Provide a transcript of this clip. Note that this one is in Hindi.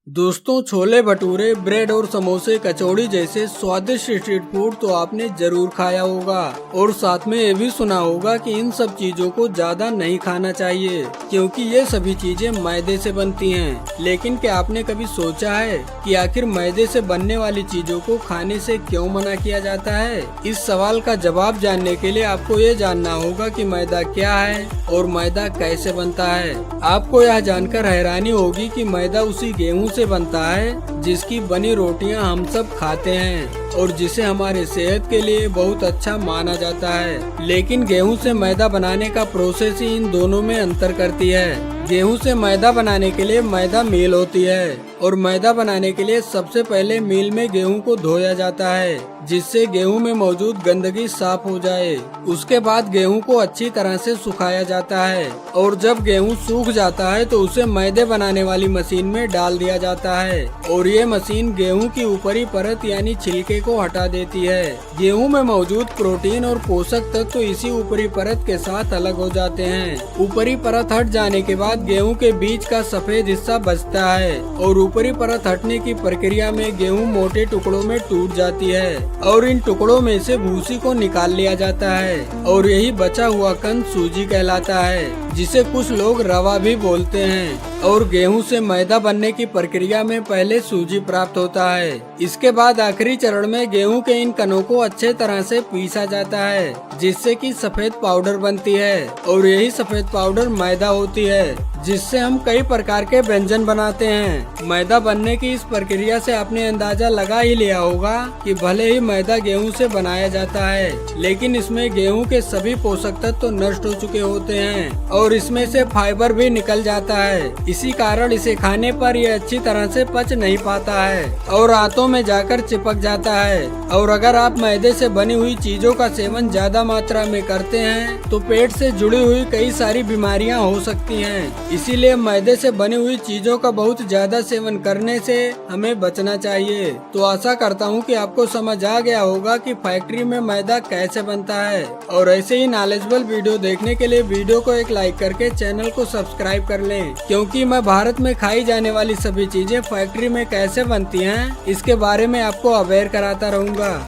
दोस्तों, छोले भटूरे, ब्रेड और समोसे, कचौड़ी जैसे स्वादिष्ट स्ट्रीट फूड तो आपने जरूर खाया होगा और साथ में ये भी सुना होगा कि इन सब चीजों को ज्यादा नहीं खाना चाहिए क्योंकि ये सभी चीजें मैदे से बनती हैं। लेकिन क्या आपने कभी सोचा है कि आखिर मैदे से बनने वाली चीजों को खाने से क्यों मना किया जाता है? इस सवाल का जवाब जानने के लिए आपको ये जानना होगा कि मैदा क्या है और मैदा कैसे बनता है। आपको यह जानकर हैरानी होगी कि मैदा उसी गेहूं से बनता है जिसकी बनी रोटियां हम सब खाते हैं और जिसे हमारे सेहत के लिए बहुत अच्छा माना जाता है। लेकिन गेहूं से मैदा बनाने का प्रोसेस ही इन दोनों में अंतर करती है। गेहूं से मैदा बनाने के लिए मैदा मील होती है और मैदा बनाने के लिए सबसे पहले मील में गेहूं को धोया जाता है जिससे गेहूं में मौजूद गंदगी साफ हो जाए। उसके बाद गेहूं को अच्छी तरह से सुखाया जाता है और जब गेहूं सूख जाता है तो उसे मैदे बनाने वाली मशीन में डाल दिया जाता है और ये मशीन गेहूं की ऊपरी परत यानी छिलके को हटा देती है। गेहूं में मौजूद प्रोटीन और पोषक तत्व तो इसी ऊपरी परत के साथ अलग हो जाते हैं। ऊपरी परत हट जाने के बाद गेहूं के बीच का सफेद हिस्सा बचता है और ऊपरी परत हटने की प्रक्रिया में गेहूं मोटे टुकड़ों में टूट जाती है और इन टुकड़ों में से भूसी को निकाल लिया जाता है और यही बचा हुआ कंद सूजी कहलाता है जिसे कुछ लोग रवा भी बोलते हैं। और गेहूं से मैदा बनने की प्रक्रिया में पहले सूजी प्राप्त होता है। इसके बाद आखिरी चरण में गेहूं के इन कणों को अच्छे तरह से पीसा जाता है जिससे कि सफेद पाउडर बनती है और यही सफेद पाउडर मैदा होती है जिससे हम कई प्रकार के व्यंजन बनाते हैं। मैदा बनने की इस प्रक्रिया से आपने अंदाजा लगा ही लिया होगा कि भले ही मैदा गेहूं से बनाया जाता है लेकिन इसमें गेहूं के सभी पोषक तत्व तो नष्ट हो चुके होते हैं और इसमें से फाइबर भी निकल जाता है। इसी कारण इसे खाने पर यह अच्छी तरह से पच नहीं पाता है और आंतों में जाकर चिपक जाता है। और अगर आप मैदे से बनी हुई चीजों का सेवन ज्यादा मात्रा में करते हैं तो पेट से जुड़ी हुई कई सारी बीमारियां हो सकती हैं। इसीलिए मैदे से बनी हुई चीजों का बहुत ज्यादा सेवन करने से हमें बचना चाहिए। तो आशा करता हूँ कि आपको समझ आ गया होगा कि फैक्ट्री में मैदा कैसे बनता है और ऐसे ही नॉलेजेबल वीडियो देखने के लिए वीडियो को एक लाइक करके चैनल को सब्सक्राइब कर लें क्योंकि मैं भारत में खाई जाने वाली सभी चीजें फैक्ट्री में कैसे बनती हैं इसके बारे में आपको अवेयर कराता रहूँगा।